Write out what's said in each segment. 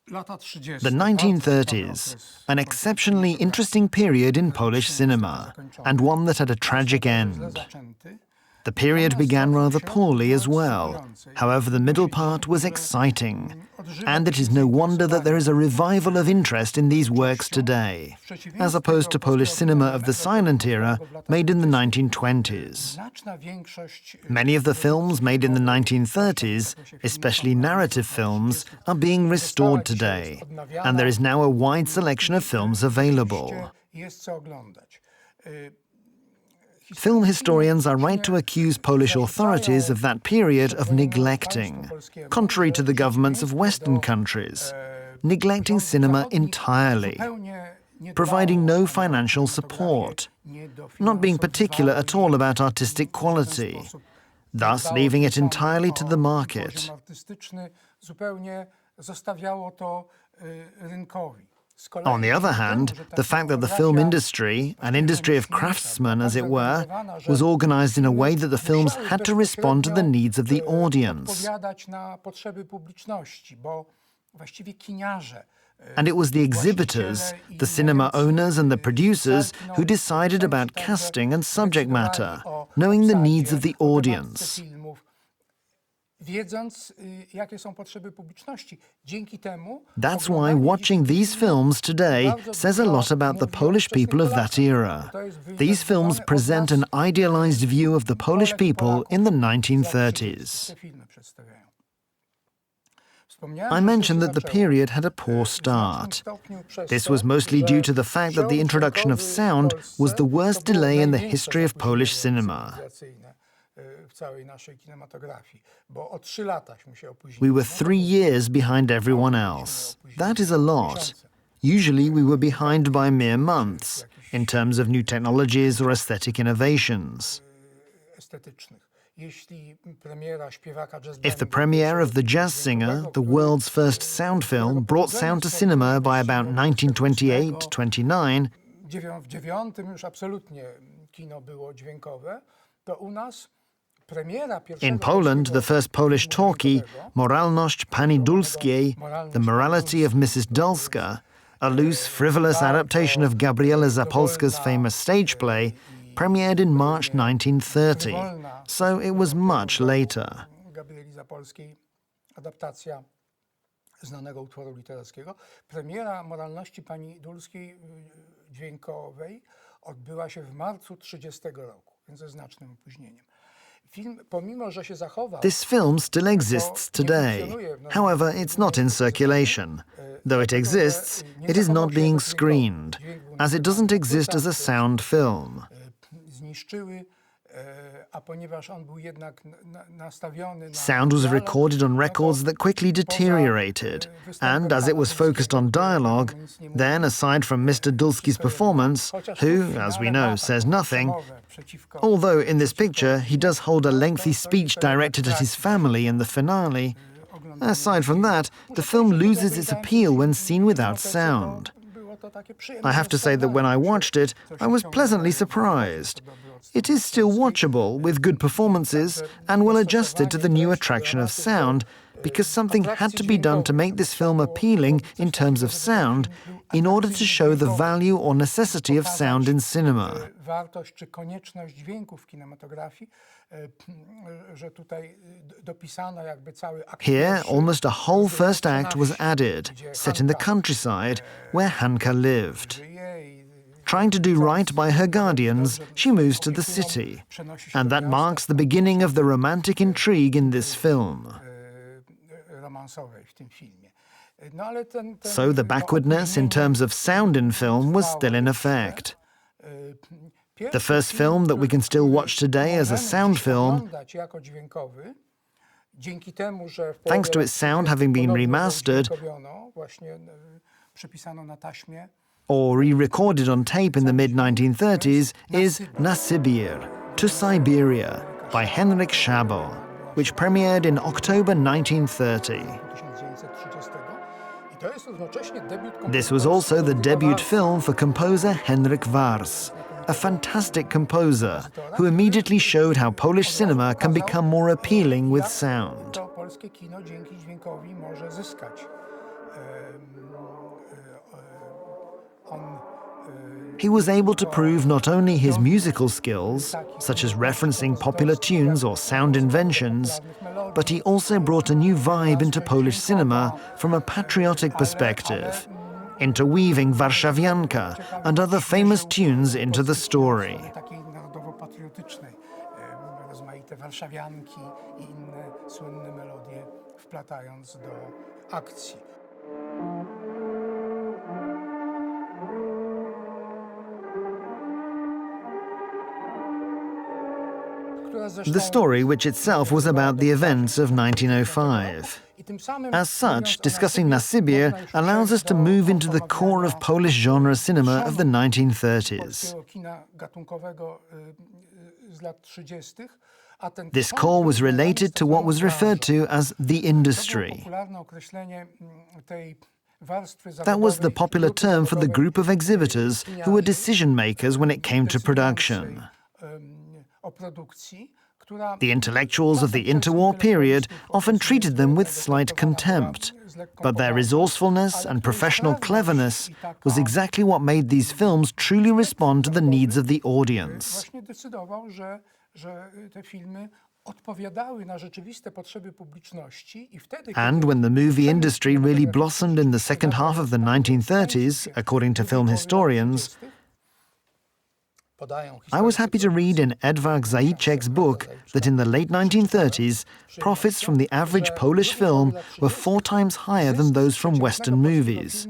The 1930s, an exceptionally interesting period in Polish cinema, and one that had a tragic end. The period began rather poorly as well. However, the middle part was exciting, and it is no wonder that there is a revival of interest in these works today, as opposed to Polish cinema of the silent era made in the 1920s. Many of the films made in the 1930s, especially narrative films, are being restored today, and there is now a wide selection of films available. Film historians are right to accuse Polish authorities of that period of neglecting, contrary to the governments of Western countries, neglecting cinema entirely, providing no financial support, not being particular at all about artistic quality, thus leaving it entirely to the market. On the other hand, the fact that the film industry, an industry of craftsmen as it were, was organized in a way that the films had to respond to the needs of the audience. And it was the exhibitors, the cinema owners and the producers who decided about casting and subject matter, knowing the needs of the audience. That's why watching these films today says a lot about the Polish people of that era. These films present an idealized view of the Polish people in the 1930s. I mentioned that the period had a poor start. This was mostly due to the fact that the introduction of sound was the worst delay in the history of Polish cinema. We were 3 years behind everyone else. That is a lot. Usually we were behind by mere months, in terms of new technologies or aesthetic innovations. If the premiere of The Jazz Singer, the world's first sound film, brought sound to cinema by about 1928-29, in Poland, the first Polish talkie, Moralność Pani Dulskiej, The Morality of Mrs. Dulska, a loose, frivolous adaptation of Gabriela Zapolska's famous stage play, premiered in March 1930, so it was much later. Znanego utworu literackiego. Premiera Moralności Pani Dulskiej dźwiękowej odbyła się w marcu 30 roku, więc ze znacznym opóźnieniem. This film still exists today. However, it's not in circulation. Though it exists, it is not being screened, as it doesn't exist as a sound film. Sound was recorded on records that quickly deteriorated, and as it was focused on dialogue, then, aside from Mr. Dulski's performance, who, as we know, says nothing, although in this picture he does hold a lengthy speech directed at his family in the finale, aside from that, the film loses its appeal when seen without sound. I have to say that when I watched it, I was pleasantly surprised. It is still watchable, with good performances, and well adjusted to the new attraction of sound, because something had to be done to make this film appealing in terms of sound, in order to show the value or necessity of sound in cinema. Here, almost a whole first act was added, set in the countryside, where Hanka lived. Trying to do right by her guardians, she moves to the city, and that marks the beginning of the romantic intrigue in this film. So the backwardness in terms of sound in film was still in effect. The first film that we can still watch today as a sound film, thanks to its sound having been remastered or re-recorded on tape in the mid-1930s, is Na Sibir, To Siberia, by Henryk Szabo, which premiered in October 1930. This was also the debut film for composer Henryk Wars, a fantastic composer who immediately showed how Polish cinema can become more appealing with sound. He was able to prove not only his musical skills, such as referencing popular tunes or sound inventions, but he also brought a new vibe into Polish cinema from a patriotic perspective, interweaving Warszawianka and other famous tunes into the story. Rozmaite warszawianki I inne słynne melodie wplatając do akcji. The story, which itself was about the events of 1905. As such, discussing Na Sybir allows us to move into the core of Polish genre cinema of the 1930s. This core was related to what was referred to as the industry. That was the popular term for the group of exhibitors who were decision-makers when it came to production. The intellectuals of the interwar period often treated them with slight contempt, but their resourcefulness and professional cleverness was exactly what made these films truly respond to the needs of the audience. And when the movie industry really blossomed in the second half of the 1930s, according to film historians, I was happy to read in Edward Zajíček's book that in the late 1930s, profits from the average Polish film were 4 times higher than those from Western movies.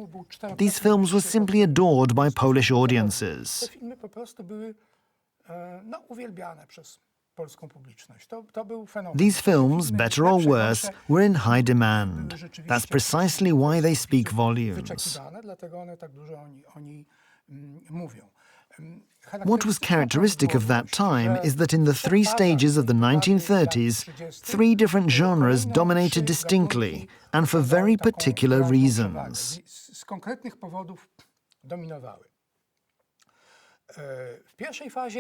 These films were simply adored by Polish audiences. These films, better or worse, were in high demand. That's precisely why they speak volumes. What was characteristic of that time is that in the 3 stages of the 1930s, 3 different genres dominated distinctly, and for very particular reasons.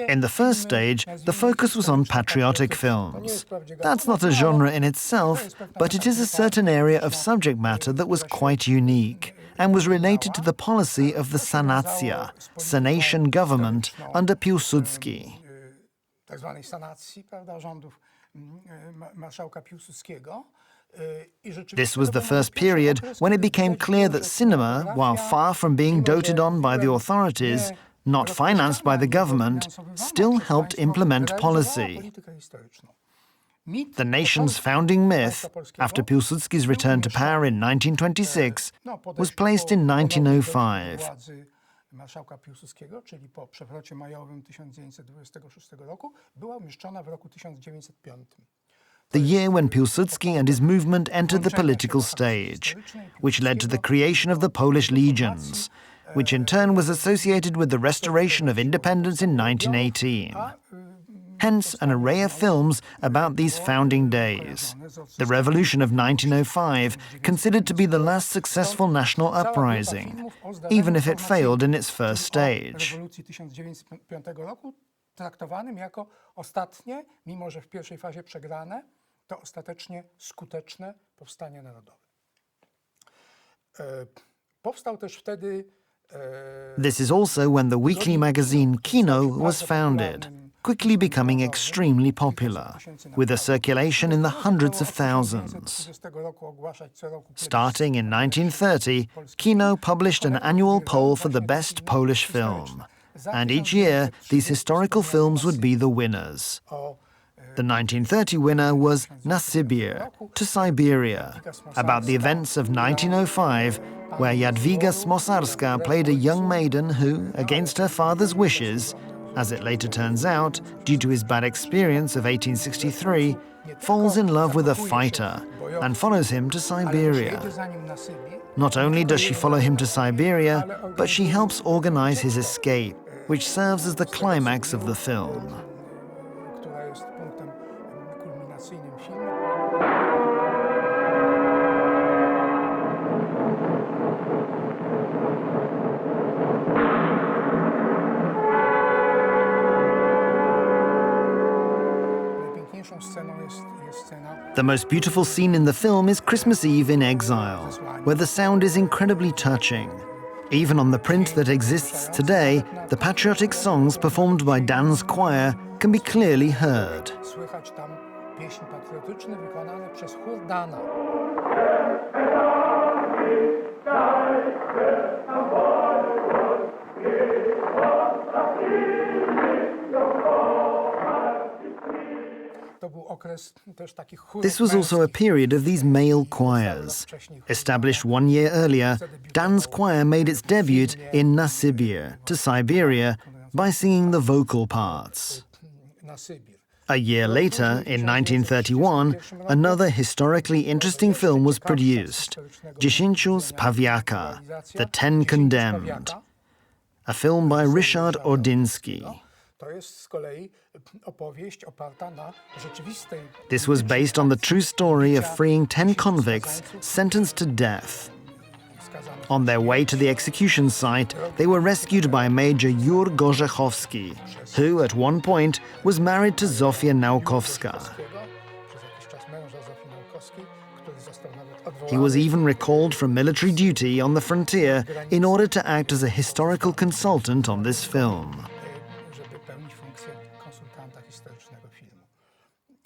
In the first stage, the focus was on patriotic films. That's not a genre in itself, but it is a certain area of subject matter that was quite unique and was related to the policy of the Sanacja, Sanation government under Piłsudski. This was the first period when it became clear that cinema, while far from being doted on by the authorities, not financed by the government, still helped implement policy. The nation's founding myth, after Piłsudski's return to power in 1926, was placed in 1905. The year when Piłsudski and his movement entered the political stage, which led to the creation of the Polish legions, which in turn was associated with the restoration of independence in 1918. Hence, an array of films about these founding days. The Revolution of 1905, considered to be the last successful national uprising, even if it failed in its first stage. This is also when the weekly magazine Kino was founded, quickly becoming extremely popular, with a circulation in the hundreds of thousands. Starting in 1930, Kino published an annual poll for the best Polish film, and each year these historical films would be the winners. The 1930 winner was Na Sybir, To Siberia, about the events of 1905, where Jadwiga Smosarska played a young maiden who, against her father's wishes, as it later turns out, due to his bad experience of 1863, falls in love with a fighter and follows him to Siberia. Not only does she follow him to Siberia, but she helps organize his escape, which serves as the climax of the film. The most beautiful scene in the film is Christmas Eve in Exile, where the sound is incredibly touching. Even on the print that exists today, the patriotic songs performed by Dan's choir can be clearly heard. Słychać tam pieśń patriotyczne wykonane przez chór Dana. To był okres też takich chórów This was also a period of these male choirs. Established 1 year earlier, Dan's choir made its debut in Na Sibir, to Siberia, by singing the vocal parts. na Sybir. A year later, in 1931, another historically interesting film was produced, Dziesięciu z Pawiaka, The Ten Condemned, a film by Ryszard Ordyński. To jest z kolei opowieść oparta na rzeczywistej. This was based on the true story of freeing 10 convicts sentenced to death. On their way to the execution site, they were rescued by Major Jur Gorzechowski, who at one point was married to Zofia Naukowska. Przez jakiś czas męża Zofii Naukowskiej, który został nawet odwołany. He was even recalled from military duty on the frontier in order to act as a historical consultant on this film. Żeby pełnić funkcję konsultanta historycznego filmu.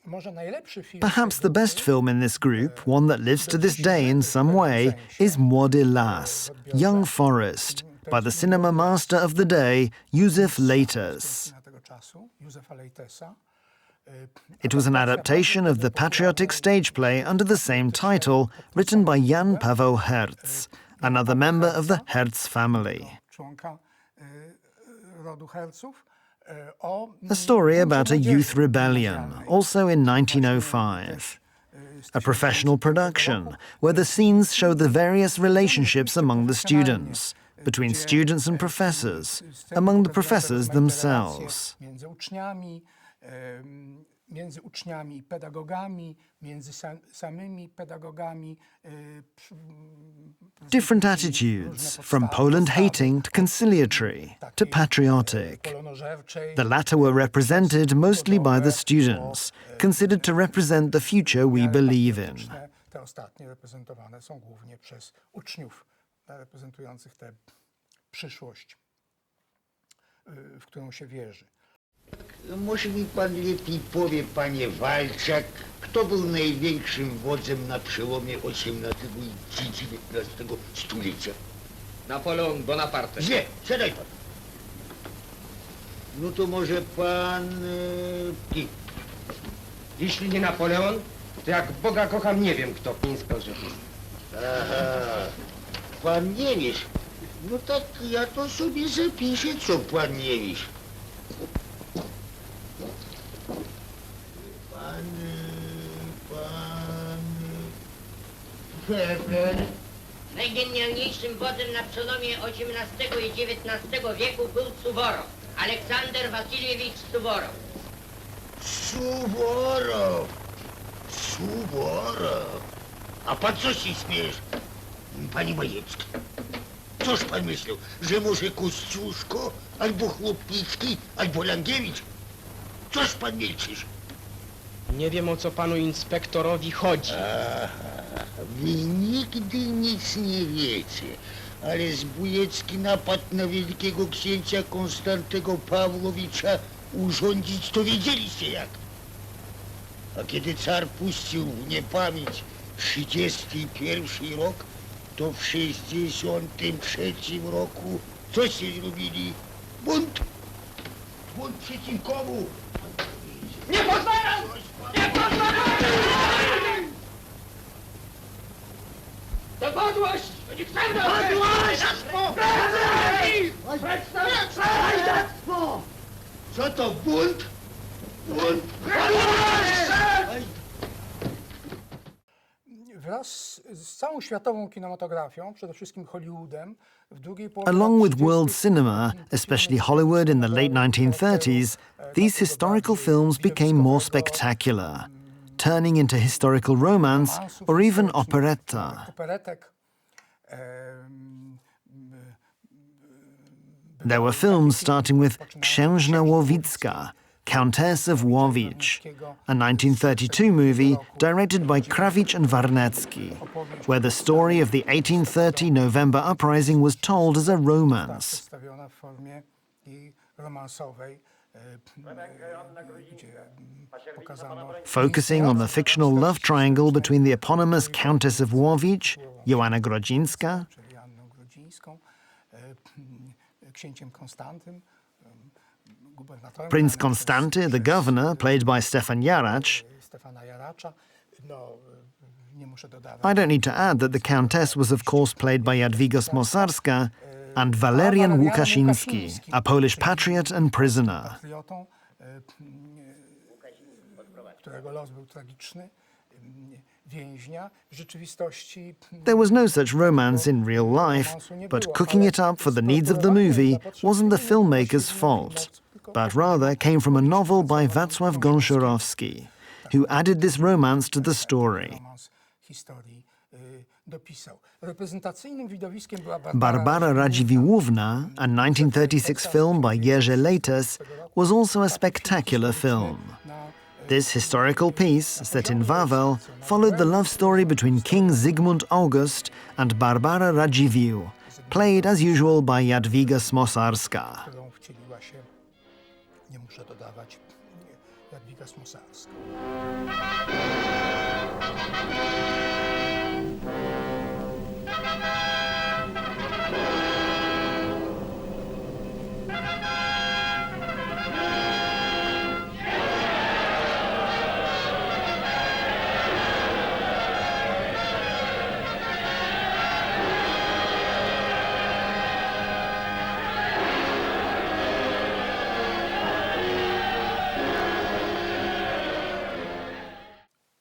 Może najlepszy film. Perhaps the best film in this group, one that lives to this day in some way, is Młody Las, Young Forest, by the cinema master of the day, Józef Lejtes. Tego czasu, Józefa Lejtesa. It was an adaptation of the patriotic stage play under the same title, written by Jan Paweł Herz, another member of the Herz family. Członka rodu Herców. O A story about a youth rebellion, also in 1905. A professional production, where the scenes show the various relationships among the students, between students and professors, among the professors themselves. Między uczniami i pedagogami, między samymi pedagogami. Different attitudes, from Poland hating to conciliatory to patriotic. The latter were represented mostly by the students, considered to represent the future we believe in. Te ostatnie reprezentowane są głównie przez uczniów reprezentujących tę przyszłość, w którą się wierzy. Może mi pan lepiej powie, panie Walczak, kto był największym wodzem na przełomie XVIII i XIX stulecia? Napoleon Bonaparte. Źle, siadaj pan. No to może pan... ty. Jeśli nie Napoleon, to jak Boga kocham, nie wiem kto. Mińska, że... Aha, pan nie wiesz. No tak ja to sobie zapiszę, co pan nie wiesz. Najgenialniejszym wodzem na przełomie XVIII i XIX wieku był Suworow. Aleksander Wasyljewicz Suworow. Suworow. A pan co się śmiejesz, panie Majewski? Coż pan myślał, że może Kościuszko, albo Chłopnicki, albo Langiewicz? Coż pan milczysz? Nie wiem, o co panu inspektorowi chodzi. Wy nigdy nic nie wiecie, ale Zbójecki napadł na wielkiego księcia Konstantego Pawłowicza urządzić, to wiedzieliście jak. A kiedy car puścił w niepamięć 31 rok, to w 63 roku coście zrobili? Bunt! Bunt przeciw komu? Nie pozwalam! Nie pozwalam! To podłość! Podłość! Co to, bunt? Bunt! Wraz z całą światową kinematografią, przede wszystkim Hollywoodem, w drugiej połowie Along lat with world 30. cinema, especially Hollywood in the late 1930s, these historical films became more spectacular, turning into historical romance or even operetta. Operetek. There were films starting with Księżna Łowicka, Countess of Łowicz, a 1932 movie directed by Krawicz and Warnecki, where the story of the 1830 November uprising was told as a romance. Przedstawiona w formie romansowej, gdzie pokazano Focusing on the fictional love triangle between the eponymous Countess of Łowicz, Joanna Grodzińska, czyli Anną Grodzińską, księciem Konstantym, gubernatorem. Prince Konstanty, the governor, played by Stefan Jaracz. Stefana Jaracza. No, nie muszę dodawać. I don't need to add that the Countess was of course played by Jadwiga Smosarska and Walerian Łukaszyński, a Polish patriot and prisoner. Patriotą, którego los był tragiczny, więźnia. W rzeczywistości There was no such romance in real life, but cooking it up for the needs of the movie wasn't the filmmaker's fault, but rather came from a novel by Wacław Gąsiorowski, who added this romance to the story. romans historii dopisał. Reprezentacyjnym widowiskiem była Barbara Radziwiłłówna, a 1936 film by Jerzy Leites, was also a spectacular film. This historical piece, set in Wawel, followed the love story between King Zygmunt August and Barbara Radziwiłł, played as usual by Jadwiga Smosarska. którą wcieliła się, nie muszę dodawać, Jadwiga Smosarska.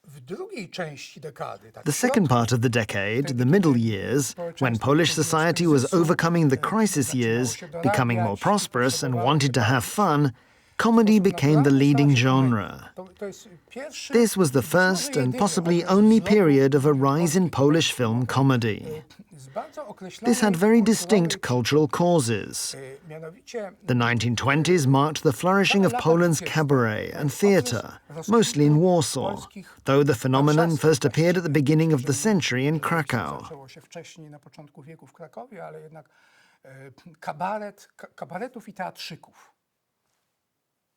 W drugiej części dekady, tak The second part of the decade, the middle years, when Polish society was overcoming the crisis years, becoming more prosperous and wanted to have fun, comedy became the leading genre. to jest pierwszy, This was the first and possibly only period of a rise in Polish film comedy. z bardzo określonej This had very distinct kulturowej cultural causes. mianowicie The 1920s marked the flourishing of Poland's cabaret and theatre, mostly in Warsaw, though the phenomenon first appeared at the beginning of the century in Krakow. zaczęło się wcześniej na początku wieku w Krakowie, ale jednak kabaretów i teatrzyków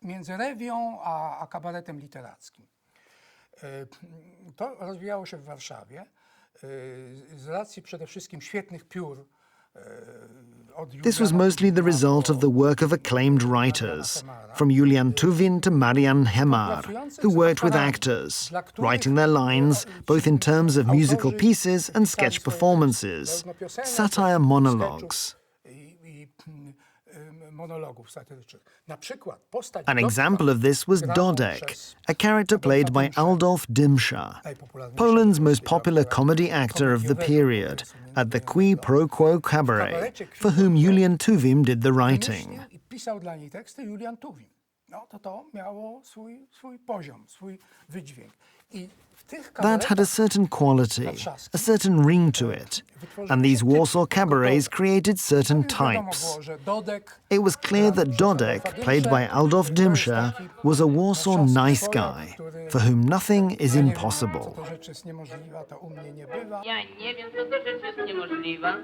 między rewią a kabaretem literackim. To rozwijało się w Warszawie z racji przede wszystkim świetnych piór od This was Juliana mostly the Tuwima result do of the work of acclaimed writers, from Julian Tuwim to Marian Hemar, who worked with actors, writing their lines both in terms of musical pieces and sketch performances, satire monologues. i monologów satyrycznych. Na przykład postać An Dodka, example of this was graną Dodek, przez a character played by Adolf Dymsza, Poland's most popular comedy actor of the period, at the Qui Pro Quo cabaret, for whom Julian Tuwim did the writing. wymyślił i pisał dla niej teksty Julian Tuwim. No to miało swój poziom, swój wydźwięk. I w tych That had a certain quality, a certain ring to it, and these Warsaw cabarets created certain types. It was clear that Dodek, played by Adolf Dymsza, was a Warsaw nice guy, for whom nothing is impossible. To rzecz jest niemożliwa, to u mnie nie bywa. Ja nie wiem, co to rzecz jest niemożliwa,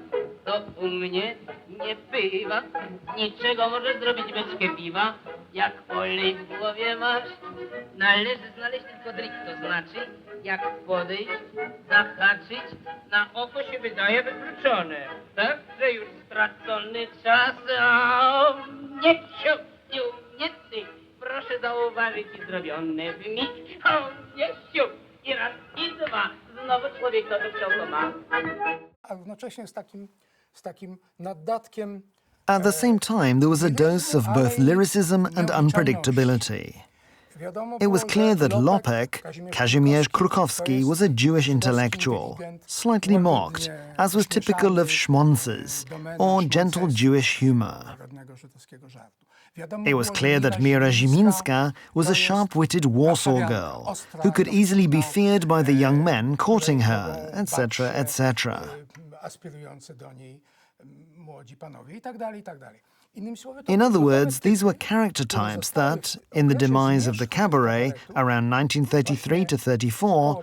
to u mnie nie bywa. Niczego możesz zrobić beczkę piwa, jak olej w głowie masz. Należy znaleźć tylko trik, to znaczy, jak podejść, zahaczyć, na oko się wydaje wykluczone. Tak, że już stracony czas, a nie ciu, nie ty. Proszę zauważyć i zrobione w mig. O, nie ciu, i raz, i dwa. Znowu człowiek to wszystko ma. A równocześnie z takim naddatkiem At the same time, there was a dose of both lyricism and unpredictability. wiadomo It was było, clear że that Lopek, Kazimierz Krukowski, was a Jewish intellectual, slightly mocked, as was typical of schmonzes, or gentle Jewish humor. łagodnego żydowskiego żartu. Wiadomo It was było, że clear that Mira Zimińska was a sharp-witted Warsaw girl, who could easily be feared by the young men courting her, etc., etc. aspirujący do niej młodzi panowie i tak dalej, i tak dalej. Innymi słowy, to In other były words, these were typy, character które types zostały that, w in the okresie demise of the zmierzchu cabaret kabaretu, around 1933 to 34,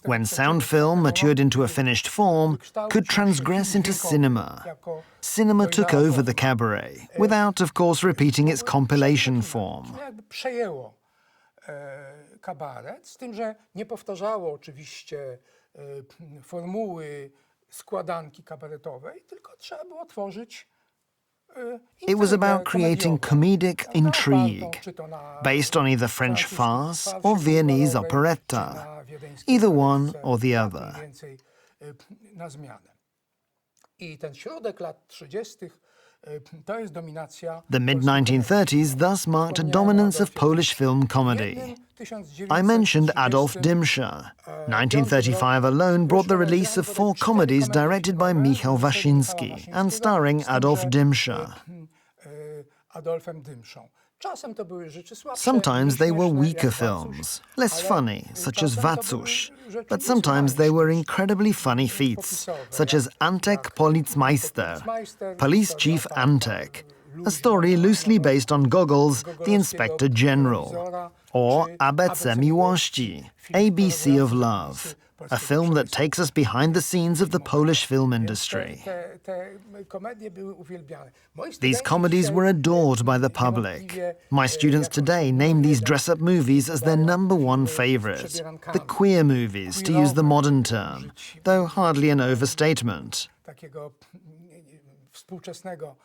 when sound 33 film matured into a finished form, could transgress into cinema. Cinema took over the cabaret, without, of course, repeating its compilation form. Czyli jakby przejęło kabaret, z tym, że nie powtarzało oczywiście formuły składanki kabaretowej, tylko trzeba było tworzyć It was about intrygę creating komediową, comedic prawda, intrigue, opartą czy to na based on either French francuskiej farce farsie or Viennese bulwarowej, czy operetta, na wiedeńskiej either one operetce, or the tak other. mniej więcej na zmianę. I ten środek lat 30. To jest dominacja. The mid-1930s thus marked a dominance of Polish film comedy. I mentioned Adolf Dimscher. 1935 alone brought the release of 4 comedies directed by Michał Waszyński and starring Adolf Dimscher. Adolfem Dymszą. Czasem to były rzeczy słabsze, Sometimes they were śmieszne, weaker jak Wacuś, films, less ale funny, such as czasem to były Wacuś, rzeczy but sometimes they were niesłychanie incredibly funny feats, such as Antek Policmeister, Police Chief Antek, a story loosely based on Gogol's The Inspector General, or ABC Miłości, ABC of Love, a film that takes us behind the scenes of the Polish film industry. Te komedie były uwielbiane. Moi These studenci comedies dzisiaj were adored by the public. niewątpliwie, My students jako today name these dress-up movies as their #1 favorite. The queer movies, to use the modern term, though hardly an overstatement. takiego współczesnego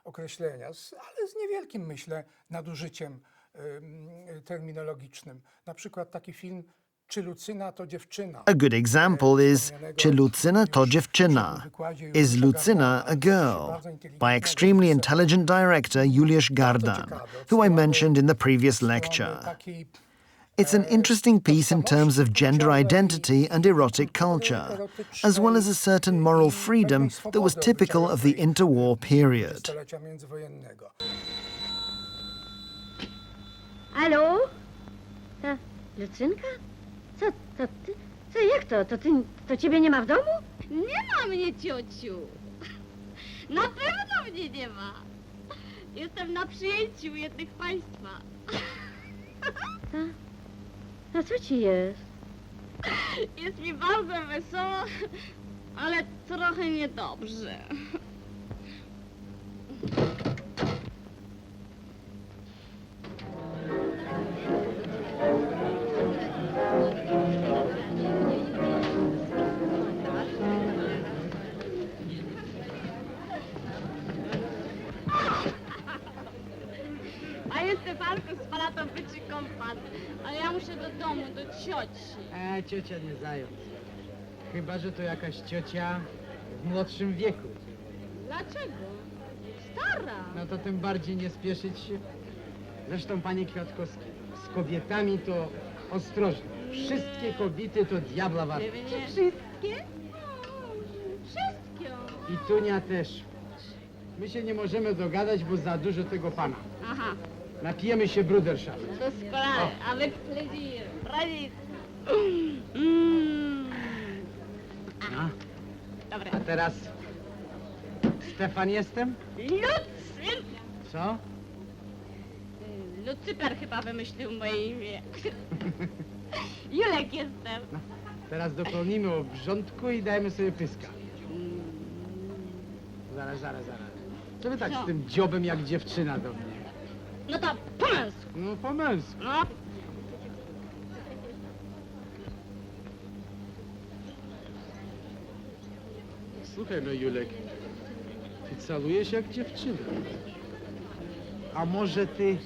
określenia, ale z niewielkim, myślę, nadużyciem terminologicznym. Na przykład taki film Czy Lucyna to dziewczyna? A good example is Czy Lucyna to dziewczyna? Is Lucyna a girl? By extremely intelligent director Juliusz Gardan, who I mentioned in the previous lecture. Takiej It's an interesting piece in terms of gender identity and erotic culture, as well as a certain moral freedom that was typical of the interwar period. stulecia międzywojennego. Halo? Ta Lucynka? Co, to ty? Co, jak to? To ciebie nie ma w domu? Nie ma mnie, ciociu. Na pewno mnie nie ma. Jestem na przyjęciu u jednych państwa. A co ci jest? Jest mi bardzo wesoło, ale trochę niedobrze. Panie Stefanku, z pana to byczy kompas, ale ja muszę do domu, do cioci. Ciocia nie zając. Chyba, że to jakaś ciocia w młodszym wieku. Dlaczego? Stara. No to tym bardziej nie spieszyć się. Zresztą, panie Kwiatkowski, z kobietami to ostrożnie. Wszystkie kobiety to diabla warte. Czy wszystkie? Wszystkie. I Tunia też. My się nie możemy dogadać, bo za dużo tego pana. Aha, Napijemy się bruderschaft. doskonale. Avec plaisir. Radis. No. Dobra. A teraz... Stefan jestem? Lucyn! Co? Lucyper chyba wymyślił moje imię. Julek jestem. Teraz dopełnimy obrządku i dajemy sobie pyska. Zaraz. Co wy tak Co? z tym dziobem jak dziewczyna do mnie? No to po męsku. No po męsku. No. Słuchaj no Julek, ty calujesz jak dziewczyna. A może ty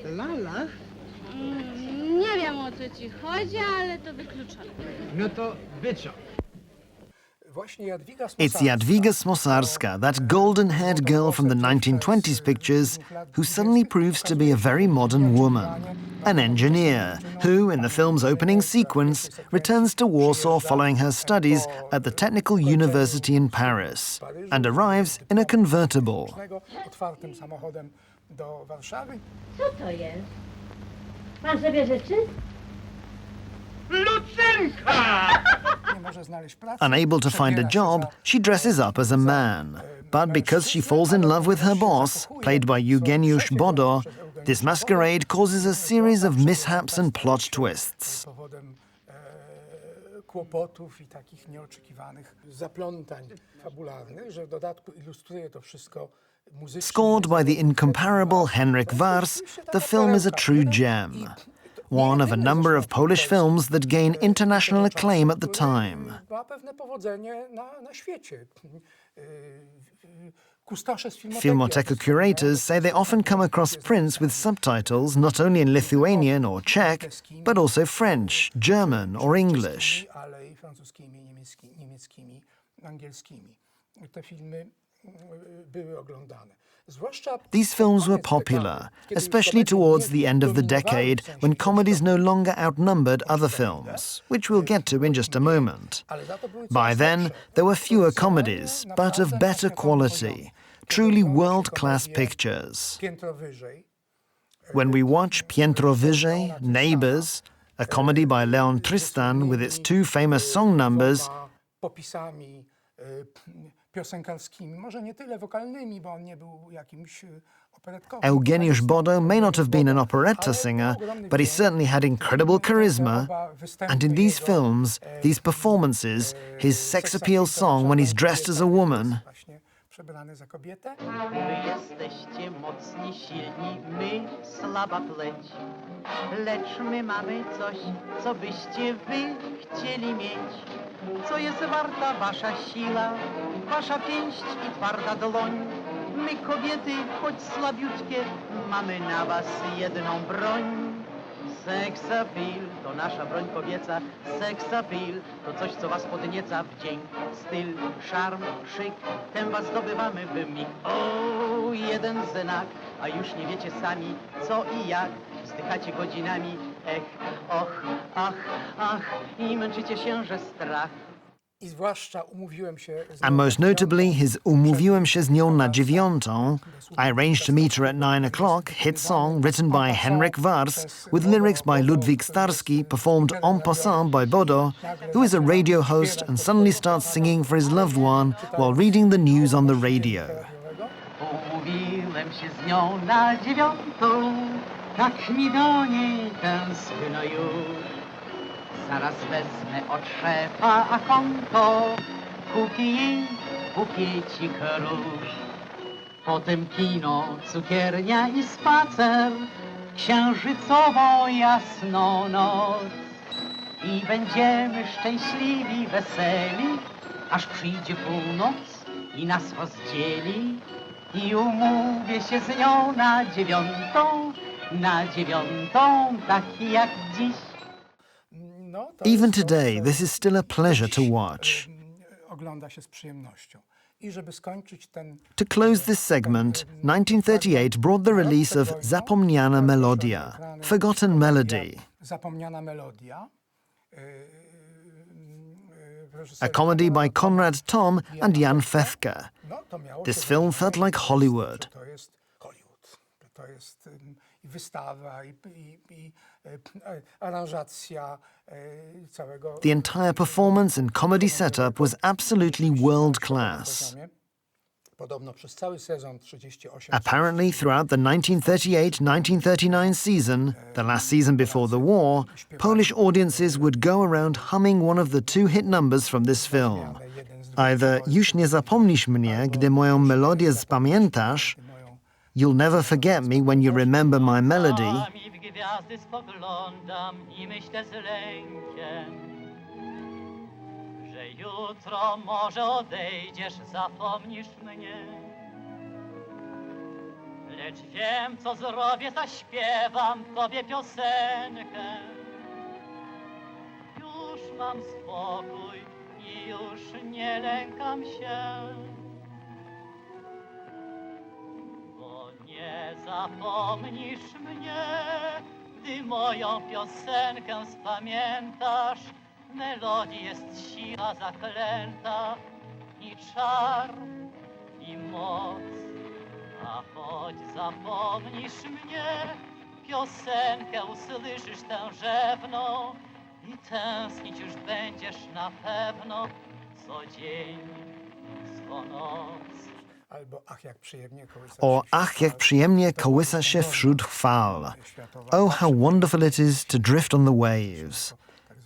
lala? Nie wiem, o co ci chodzi, ale to wykluczone. No to byczo. Właśnie Jadwiga It's Smosarska, Jadwiga Smosarska, that golden-haired girl from the 1920s pictures, who suddenly proves to be a very modern woman, an engineer, who, in the film's opening sequence, returns to Warsaw following her studies at the Technical University in Paris, and arrives in a convertible. otwartym samochodem do Warszawy. Co to jest? Pan sobie życzy? Lucynka! nie może znaleźć pracy, Unable to find a przebiera się job, za, she dresses up as a man. But because she falls in love with her boss, played by Eugeniusz Bodo, this masquerade causes a series of mishaps and plot twists. powodem kłopotów i takich nieoczekiwanych zaplątań fabularnych, że w dodatku ilustruje to wszystko muzycznie. Scored by the incomparable Henryk Wars, the film is a true gem. One of a number of Polish films that gain international acclaim at the time. Ma pewne powodzenie na świecie. Kustosze z Filmoteca curators say they often come across prints with subtitles not only in Lithuanian or Czech, but also French, German or English. ale i francuskimi, niemieckimi, angielskimi. Te filmy były oglądane. Zwłaszcza These films were popular, especially towards the end of the decade when comedies no longer outnumbered other films, which we'll get to in just a moment. By then, there were fewer comedies, but of better quality, truly world-class pictures. Piętro wyżej. When we watch Piętro Wyżej, Neighbours, a comedy by Leon Tristan with its two famous song numbers, Popisami piosenkarskimi, może nie tyle wokalnymi, bo on nie był jakimś operetkowym. Eugeniusz Bodo may not have been an operetta singer, but he certainly had incredible charisma, and in these films, these performances, his sex appeal song when he's dressed as a woman, Właśnie przebrany za kobietę. Wy jesteście mocni, silni, my słaba pleć. Lecz my mamy coś, co byście wy chcieli mieć. Co jest warta wasza siła, wasza pięść i twarda dłoń. My kobiety, choć słabiutkie, mamy na was jedną broń. Sex appeal to nasza broń kobieca. Sex appeal to coś, co was podnieca. Wdzięk, styl, szarm, szyk, tem was zdobywamy w mig. O, jeden znak, a już nie wiecie sami, co i jak. Wzdychacie godzinami, och, ach, i męczycie się, że strach. I zwłaszcza umówiłem się z and most notably his Umówiłem się z nią na dziewiątą, I Arranged to Meet Her at 9 o'clock, hit song written by Henryk Wars with lyrics by Ludwik Starski, performed en passant by Bodo, who is a radio host and suddenly starts singing for his loved one while reading the news on the radio. Umówiłem się z nią na dziewiątą, tak mi do niej tęskno już. Zaraz wezmę od szefa a konto, kupię jej bukiecik róż. Potem kino, cukiernia i spacer, księżycowo jasną noc. I będziemy szczęśliwi, weseli, aż przyjdzie północ i nas rozdzieli. I umówię się z nią na dziewiątą, tak jak dziś. No, to Even jest to, today, co this is still a pleasure to watch. ogląda się z przyjemnością. I żeby skończyć ten To close this segment, 1938 brought the release of Zapomniana Melodia, Forgotten Melody, Zapomniana melodia. a comedy by Konrad Tom and Jan Fefke. No, to miało This się film wydarzyć, felt like Hollywood. To jest Hollywood. To jest i wystawa, i aranżacja całego The entire performance and comedy setup was absolutely world class. poziomie. Podobno przez cały sezon 38. Apparently, throughout the 1938-1939 season, the last season before the war, Polish audiences would go around humming one of the two hit numbers from this film. Either Już nie zapomnisz mnie, gdy moją melodię spamiętasz, You'll never forget me when you remember my melody, Czasami w gwiazdy spoglądam i myślę z lękiem, że jutro może odejdziesz, zapomnisz mnie. Lecz wiem, co zrobię, zaśpiewam tobie piosenkę. Już mam spokój i już nie lękam się. Nie zapomnisz mnie, gdy moją piosenkę spamiętasz. Melodii jest siła zaklęta i czar, i moc. A choć zapomnisz mnie, piosenkę usłyszysz tężewną. I tęsknić już będziesz na pewno co dzień, co noc. Albo ach, jak przyjemnie kołysać Or ach, jak przyjemnie kołysa się wśród chwal. Oh, how wonderful it is to drift on the waves.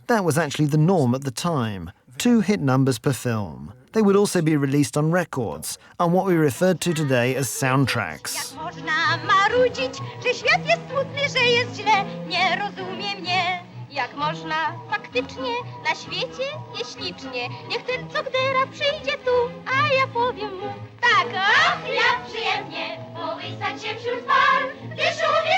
That was actually the norm at the time. 2 hit numbers per film. They would also be released on records, on what we referred to today as soundtracks. Jak można marudzić, że świat jest smutny, że jest źle, nie rozumie mnie. Jak można faktycznie na świecie jest ślicznie. Niech ten, co gdera, przyjdzie tu, a ja powiem mu tak, ach, jak przyjemnie połysać się wśród fal, gdy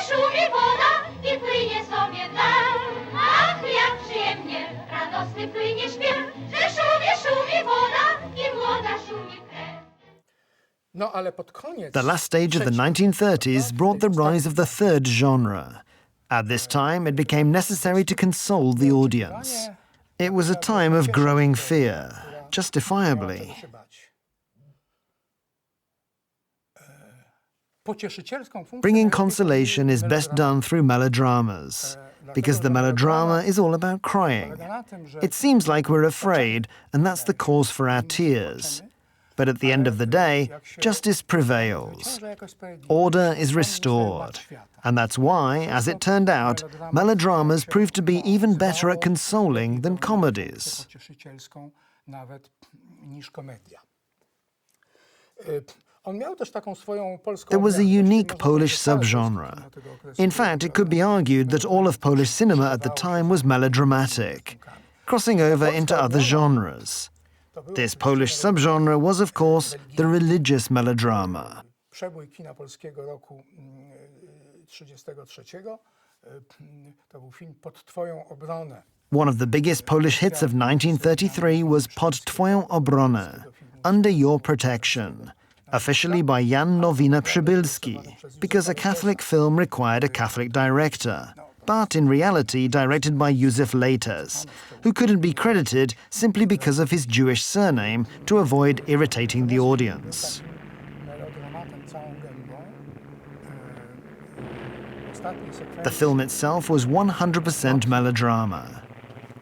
szumie woda i płynie sobie w dal. Ach, jak przyjemnie, radosny płynie śpiew, że szumie woda i młoda szumie krew. No, ale pod koniec... The last stage of the 1930s brought the rise of the third genre. At this time, it became necessary to console the audience. It was a time of growing fear, justifiably. Bringing consolation is best done through melodramas, because the melodrama is all about crying. It seems like we're afraid, and that's the cause for our tears. But at the end of the day, justice prevails. Order is restored. And that's why, as it turned out, melodramas proved to be even better at consoling than comedies. There was a unique Polish subgenre. In fact, it could be argued that all of Polish cinema at the time was melodramatic, crossing over into other genres. This Polish subgenre was, of course, the religious melodrama. Przebój kina polskiego roku 1933 to był film Pod Twoją obronę. One of the biggest Polish hits of 1933 was Pod Twoją obronę, Under Your Protection, officially by Jan Nowina-Przybylski, because a Catholic film required a Catholic director, but in reality directed by Józef Lejtes, who couldn't be credited simply because of his Jewish surname to avoid irritating the audience. The film itself was 100% melodrama.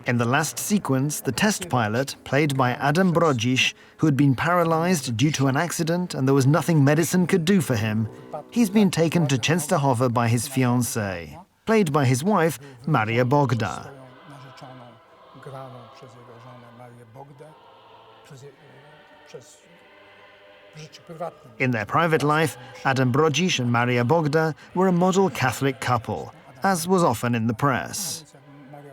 In the last sequence, the test pilot, played by Adam Brodzisz, who had been paralyzed due to an accident and there was nothing medicine could do for him, he's been taken to Częstochowa by his fiancée, played by his wife, Maria Bogda. In their private life, Adam Brodzisz and Maria Bogda were a model Catholic couple, as was often in the press.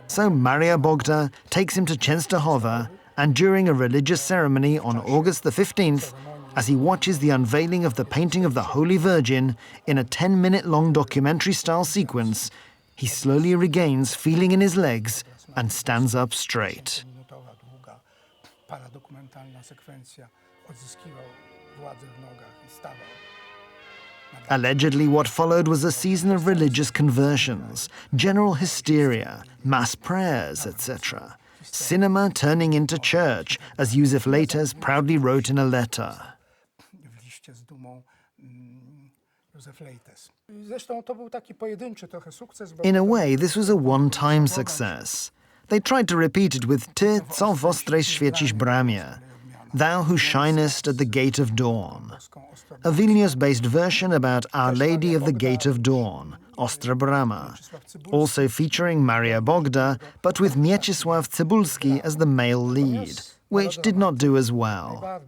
So Maria Bogda takes him to Częstochowa, and during a religious ceremony on August the 15th, as he watches the unveiling of the painting of the Holy Virgin in a 10-minute-long documentary-style sequence, he slowly regains feeling in his legs and stands up straight. Allegedly, what followed was a season of religious conversions, general hysteria, mass prayers, etc. Cinema turning into church, as Józef Lejtes proudly wrote in a letter. In a way, this was a one-time success. They tried to repeat it with Ty, co w ostrej świecisz bramie, Thou who shinest at the gate of dawn, a Vilnius-based version about Our Lady of the Gate of Dawn, Ostra Brama, also featuring Maria Bogda, but with Mieczysław Cybulski as the male lead, which did not do as well.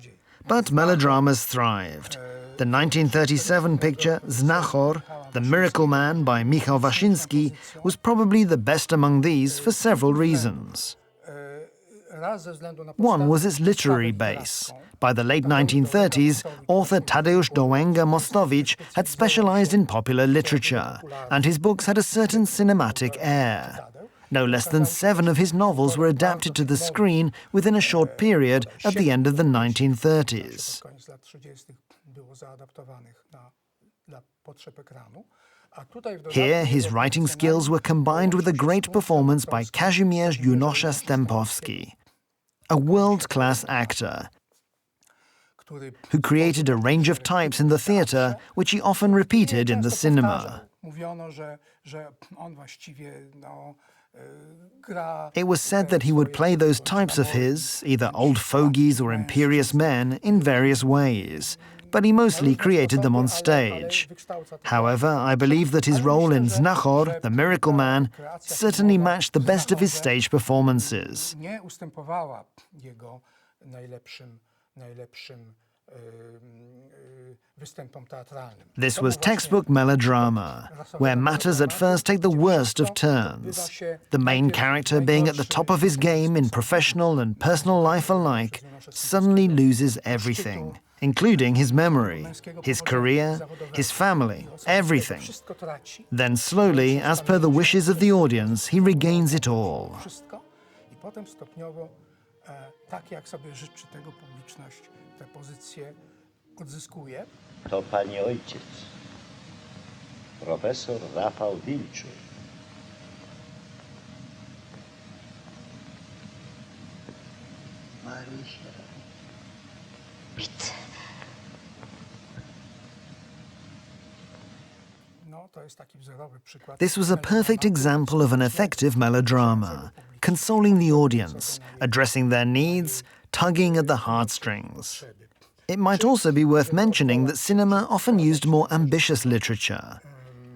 But melodramas thrived. The 1937 picture Znachor, The Miracle Man by Michał Waszyński, was probably the best among these for several reasons. One was its literary base. By the late 1930s, author Tadeusz Dołęga-Mostowicz had specialized in popular literature, and his books had a certain cinematic air. No less than 7 of his novels were adapted to the screen within a short period at the end of the 1930s. Here, his writing skills were combined with a great performance by Kazimierz Junosza-Stępowski, a world-class actor who created a range of types in the theatre, which he often repeated in the cinema. It was said that he would play those types of his, either old fogies or imperious men, in various ways, but he mostly created them on stage. However, I believe that his role in Znachor, the Miracle Man, certainly matched the best of his stage performances. Nie ustępowała jego najlepszym występom teatralnym. This was textbook melodrama, where matters at first take the worst of turns. The main character, being at the top of his game in professional and personal life alike, suddenly loses everything, including his memory, his career, his family, everything. Then slowly, as per the wishes of the audience, he regains it all. I potem stopniowo, tak jak sobie życzy tego publiczność, tę pozycję odzyskuje. To pani ojciec, profesor Rafał Wilczur. Marysia. Widzę. No, to jest taki wzorowy przykład. This was a perfect example of an effective melodrama, consoling the audience, addressing their needs, tugging at the heartstrings. It might also be worth mentioning that cinema often used more ambitious literature,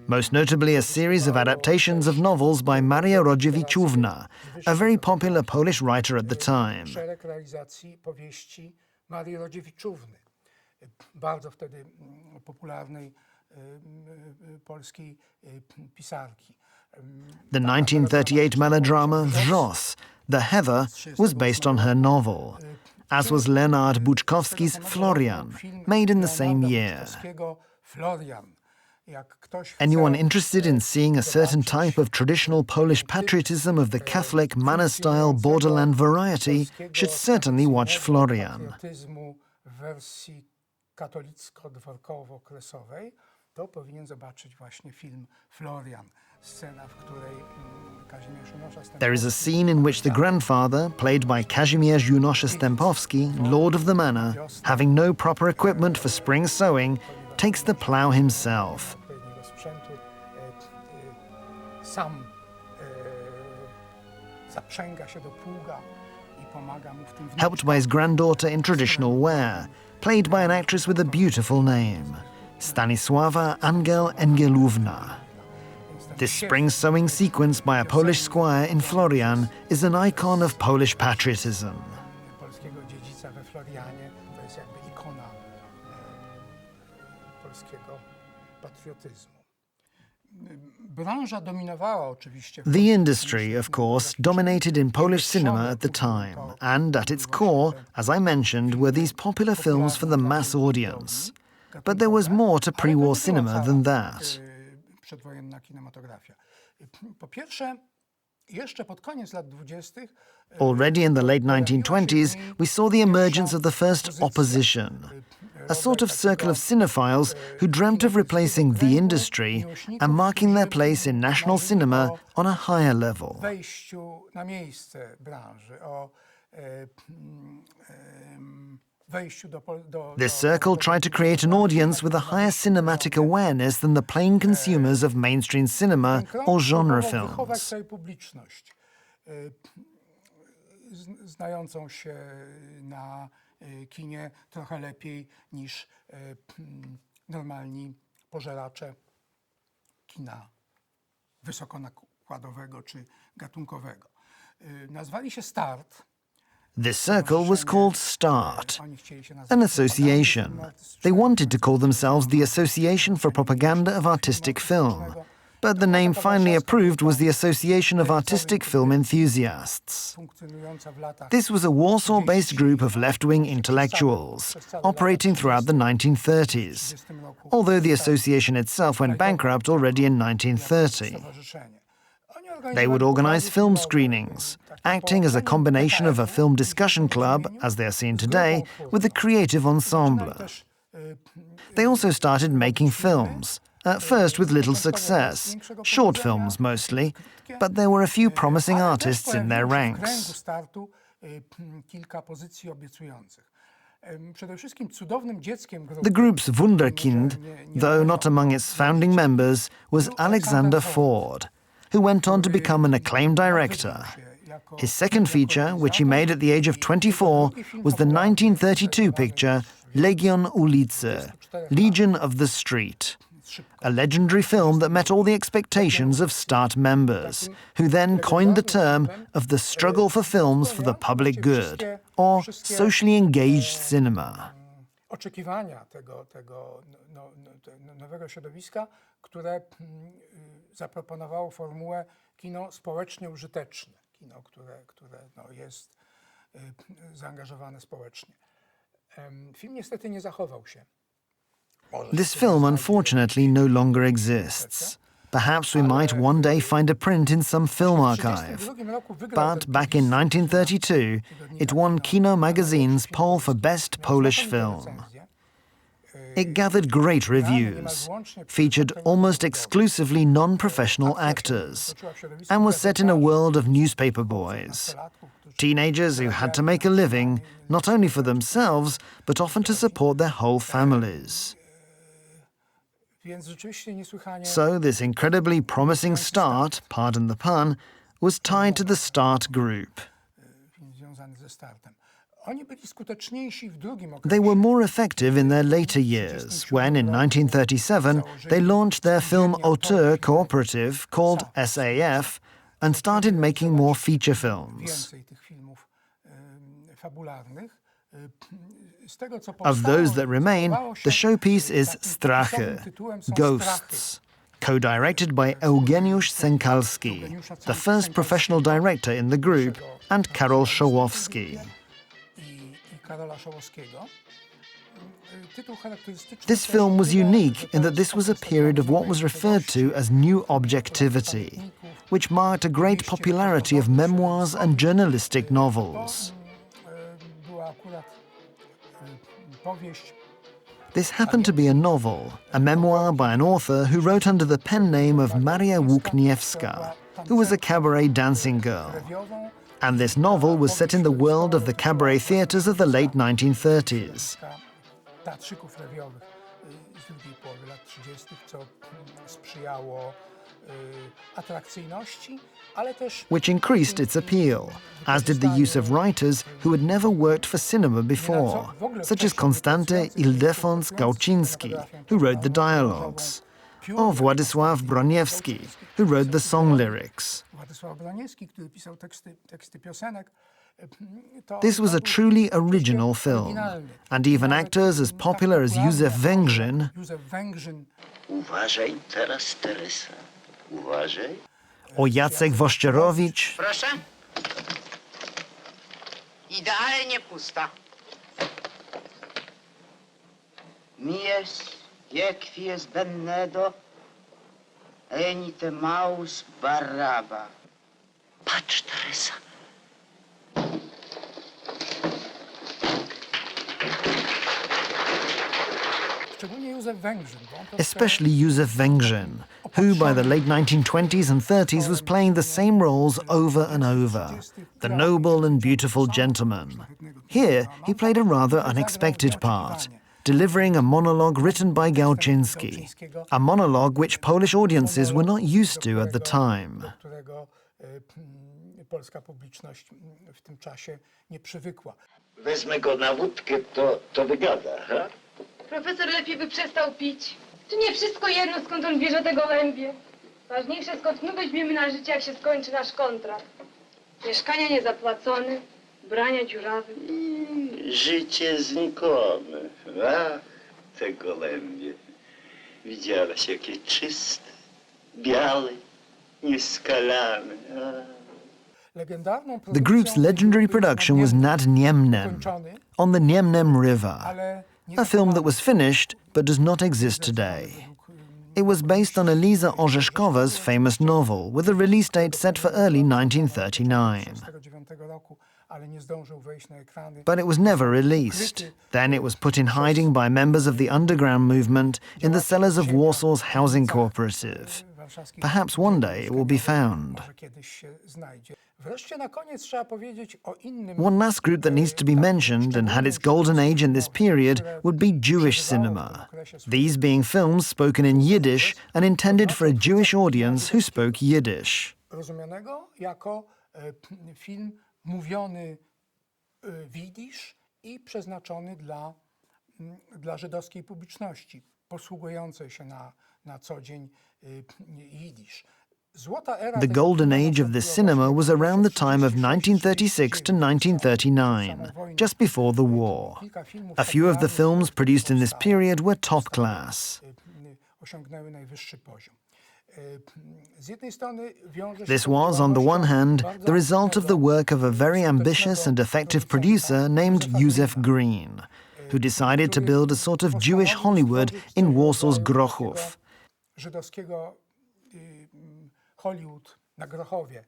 most notably a series of adaptations of novels by Maria Rodziewiczówna, a very popular Polish writer at the time. Szereg realizacji powieści Marii Rodziewiczówny, bardzo wtedy popularnej polskiej pisarki. The 1938 melodrama Wrzos, The Heather, was based on her novel, as was Leonard Buczkowski's Florian, made in the same year. Anyone interested in seeing a certain type of traditional Polish patriotism of the Catholic manor-style borderland variety should certainly watch Florian. To powinien zobaczyć właśnie film Florian, scena, w której Kazimierz Junosza-Stępowski. There is a scene in which the grandfather, played by Kazimierz Junosza-Stępowski, lord of the manor, having no proper equipment for spring sowing, takes the plough himself. Sam zaprzęga się do pługa i pomaga mu w tym. Helped by his granddaughter in traditional wear, played by an actress with a beautiful name, Stanisława Angel Engelówna. This spring sowing sequence by a Polish squire in Florian is an icon of Polish patriotism. Polskiego dziedzica we Florianie to jest jakby ikona polskiego patriotyzmu. Branża dominowała oczywiście. The industry, of course, dominated in Polish cinema at the time, and at its core, as I mentioned, were these popular films for the mass audience. But there was more to pre-war cinema than that. Przedwojenna kinematografia. Po pierwsze, jeszcze pod koniec lat 20. Already in the late 1920s, we saw the emergence of the first opposition, a sort of circle of cinephiles who dreamt of replacing the industry and marking their place in national cinema on a higher level. Wejściu na miejsce branży, This circle tried to create an audience with a higher cinematic awareness than the plain consumers of mainstream cinema or genre films. Publiczność znającą się na kinie trochę lepiej niż normalni pożeracze kina wysokonakładowego czy gatunkowego. Nazwali się Start. This circle was called START, an association. They wanted to call themselves the Association for Propaganda of Artistic Film, but the name finally approved was the Association of Artistic Film Enthusiasts. This was a Warsaw-based group of left-wing intellectuals, operating throughout the 1930s, although the association itself went bankrupt already in 1930. They would organize film screenings, acting as a combination of a film discussion club, as they are seen today, with a creative ensemble. They also started making films, at first with little success, short films mostly, but there were a few promising artists in their ranks. The group's Wunderkind, though not among its founding members, was Alexander Ford, who went on to become an acclaimed director. His second feature, which he made at the age of 24, was the 1932 picture Legion Ulicy, Legion of the Street, a legendary film that met all the expectations of START members, who then coined the term of the struggle for films for the public good, or socially engaged cinema. Oczekiwania tego nowego środowiska, które zaproponowało formułę kino społecznie użyteczne, kino, które jest zaangażowane społecznie. Film niestety nie zachował się. This film unfortunately no longer exists. Perhaps we might one day find a print in some film archive. But back in 1932, it won Kino Magazine's poll for Best Polish Film. It gathered great reviews, featured almost exclusively non-professional actors, and was set in a world of newspaper boys, teenagers who had to make a living, not only for themselves, but often to support their whole families. So this incredibly promising start, pardon the pun, was tied to the START group. They were more effective in their later years, when in 1937 they launched their film auteur cooperative called SAF and started making more feature films. Of those that remain, the showpiece is Strachy, Ghosts, co-directed by Eugeniusz Sękalski, the first professional director in the group, and Karol Szołowski. This film was unique in that this was a period of what was referred to as new objectivity, which marked a great popularity of memoirs and journalistic novels. This happened to be a novel, a memoir by an author who wrote under the pen name of Maria Łukniewska, who was a cabaret dancing girl. And this novel was set in the world of the cabaret theatres of the late 1930s. Which increased its appeal, as did the use of writers who had never worked for cinema before, such as Konstanty Ildefons Gałczyński, who wrote the dialogues, or Władysław Broniewski, who wrote the song lyrics. This was a truly original film, and even actors as popular as Józef Węgrzyn, Uważaj teraz, Teresa. Uważaj. or Jacek Wościerowicz, Proszę? Idealnie pusta. Mies, quies bennedo, enite maus barraba. Patrz, Teresa. especially Józef Węgrzyn, who by the late 1920s and 30s was playing the same roles over and over, the noble and beautiful gentleman. Here, he played a rather unexpected part, delivering a monologue written by Gałczyński, a monologue which Polish audiences were not used to at the time. Wezmę go na wódkę, to wygada, ha? Profesor lepiej by przestał pić. Czy nie wszystko jedno, skąd on bierze te gołębie? Ważniejsze, skąd my weźmiemy na życie, jak się skończy nasz kontrakt. Mieszkania niezapłacone, brania dziurawe. Życie znikome. Ach, te gołębie. Widziałaś, jakie czyste, białe, nieskalane. The group's legendary production was Nad Niemnem, on the Niemnem River, a film that was finished but does not exist today. It was based on Eliza Orzeszkowa's famous novel, with a release date set for early 1939. But it was never released. Then it was put in hiding by members of the underground movement in the cellars of Warsaw's housing cooperative. Perhaps one day it will be found. Wreszcie na koniec trzeba powiedzieć o innym. One last group that needs to be mentioned and had its golden age in this period would be Jewish cinema, these being films spoken in Yiddish and intended for a Jewish audience who spoke Yiddish. Rozumianego jako film mówiony w jidysz i przeznaczony dla żydowskiej publiczności, posługującej się na co dzień jidysz. The golden age of this cinema was around the time of 1936 to 1939, just before the war. A few of the films produced in this period were top class. Osiągnęły najwyższy poziom. Z jednej strony wiąże się This was, on the one hand, the result of the work of a very ambitious and effective producer named Józef Green, who decided to build a sort of Jewish Hollywood in Warsaw's Grochów. Żydowskiego Hollywood na Grochowie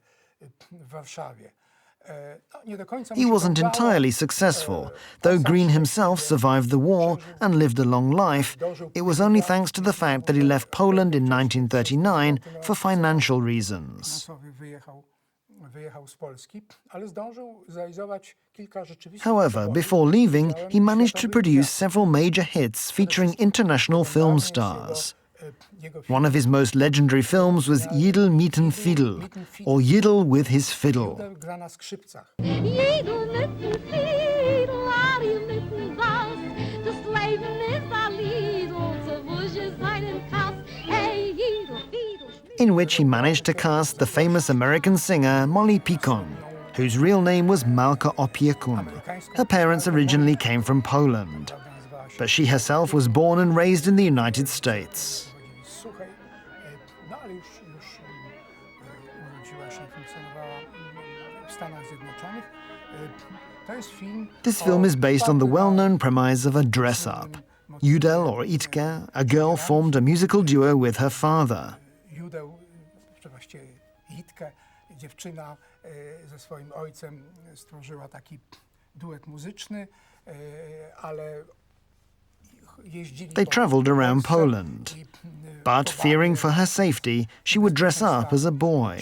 w Warszawie. He wasn't entirely successful. Though Green himself survived the war and lived a long life, it was only thanks to the fact that he left Poland in 1939 for financial reasons. However, before leaving, he managed to produce several major hits featuring international film stars. One of his most legendary films was Yidel mit dem Fiddle, or Yidel with his fiddle. In which he managed to cast the famous American singer Molly Picon, whose real name was Malka Opiekun. Her parents originally came from Poland, but she herself was born and raised in the United States. This film is based on the well-known premise of a dress-up. Judel, or Itke, a girl, formed a musical duo with her father. Dziewczyna ze swoim ojcem stworzyła taki duet muzyczny, ale They traveled around Poland, but fearing for her safety, she would dress up as a boy.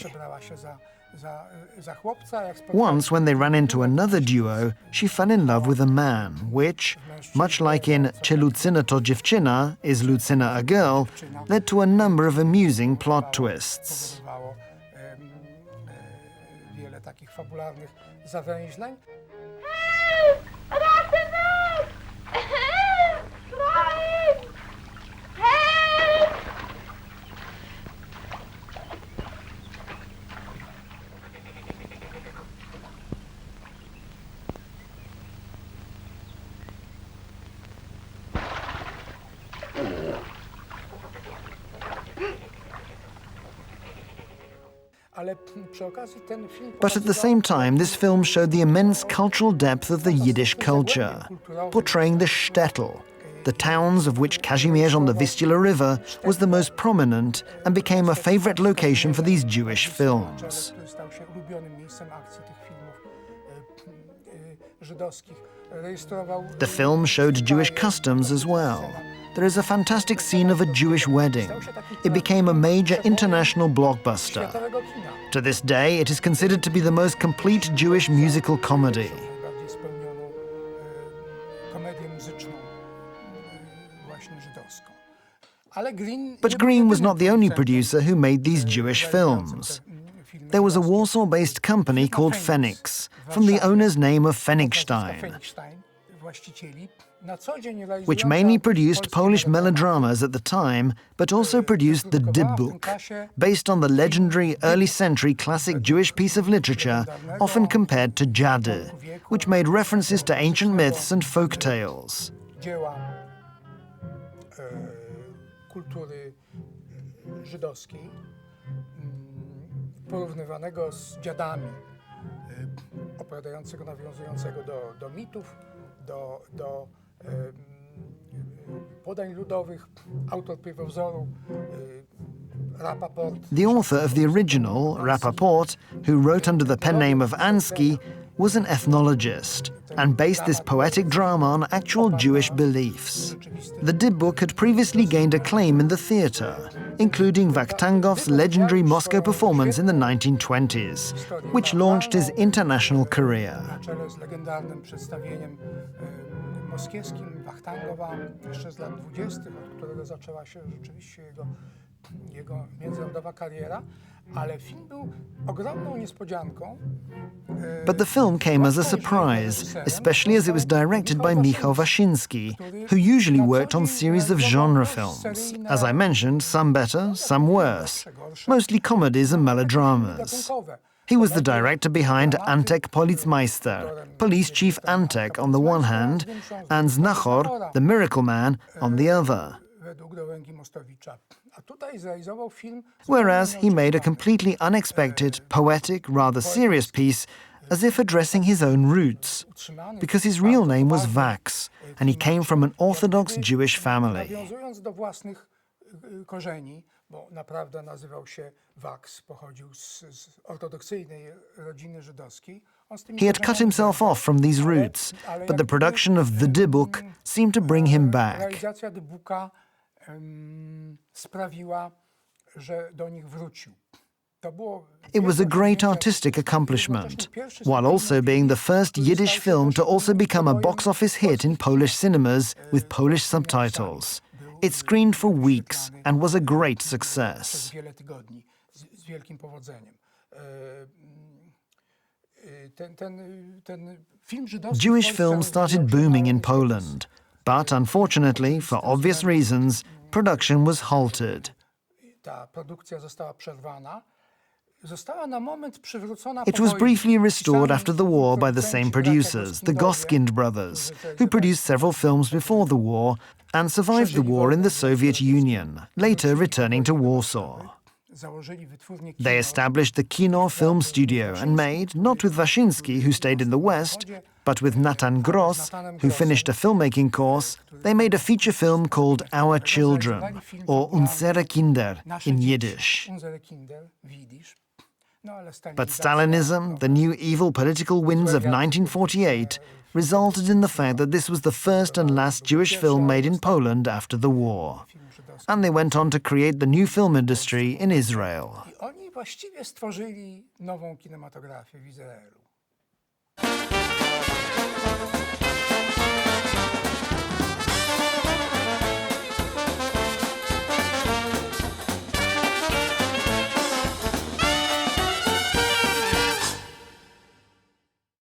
Once, when they ran into another duo, she fell in love with a man, which, much like in Czy Lucyna to dziewczyna, Is Lucyna a girl, led to a number of amusing plot twists. Wiele takich fabularnych zawęźleń. But at the same time, this film showed the immense cultural depth of the Yiddish culture, portraying the shtetl, the towns of which Kazimierz on the Vistula River was the most prominent and became a favorite location for these Jewish films. The film showed Jewish customs as well. There is a fantastic scene of a Jewish wedding. It became a major international blockbuster. To this day, it is considered to be the most complete Jewish musical comedy. But Green was not the only producer who made these Jewish films. There was a Warsaw-based company called Phoenix, from the owner's name of Pfennigstein, which mainly produced Polish melodramas at the time, but also produced the Dybbuk, based on the legendary early-century classic Jewish piece of literature, often compared to Dziady, which made references to ancient myths and folk tales. Kultury żydowskiej, porównywanego z dziadami, opowiadającego, nawiązującego do mitów, do podań ludowych. Autor pierwowzoru Rapaport. The author of the original, Rapaport, who wrote under the pen name of Anski, was an ethnologist and based this poetic drama on actual Jewish beliefs. The Dybbuk had previously gained acclaim in the theatre, including Vakhtangov's legendary Moscow performance in the 1920s, which launched his international career. Na czele z legendarnym przedstawieniem moskiewskim Wachtangowa jeszcze z lat 20., od którego zaczęła się rzeczywiście jego międzynarodowa kariera, ale film był ogromną niespodzianką. But the film came as a surprise, especially as it was directed by Michał Waszyński, who usually worked on series of genre films. As I mentioned, some better, some worse, mostly comedies and melodramas. He was the director behind Antek Policmeister, Police Chief Antek on the one hand, and Znachor, the Miracle Man, on the other. Whereas he made a completely unexpected, poetic, rather serious piece, as if addressing his own roots, because his real name was Vax, and he came from an Orthodox Jewish family. Nawiązując do własnych korzeni, bo naprawdę nazywał się Vax, pochodził z ortodoksyjnej rodziny żydowskiej. He had cut himself off from these roots, but the production of The Dybbuk seemed to bring him back. Realizacja Dybuka sprawiła, że do nich wrócił. It was a great artistic accomplishment, while also being the first Yiddish film to also become a box office hit in Polish cinemas with Polish subtitles. It screened for weeks and was a great success. Jewish films started booming in Poland, but unfortunately, for obvious reasons, production was halted. It was briefly restored after the war by the same producers, the Goskind brothers, who produced several films before the war and survived the war in the Soviet Union, later returning to Warsaw. They established the Kino Film Studio and made, not with Waszyński, who stayed in the West, but with Natan Gross, who finished a filmmaking course, they made a feature film called Our Children, or Unsere Kinder in Yiddish. But Stalinism, the new evil political winds of 1948, resulted in the fact that this was the first and last Jewish film made in Poland after the war. And they went on to create the new film industry in Israel. Oni właściwie stworzyli nową kinematografię w Izraelu.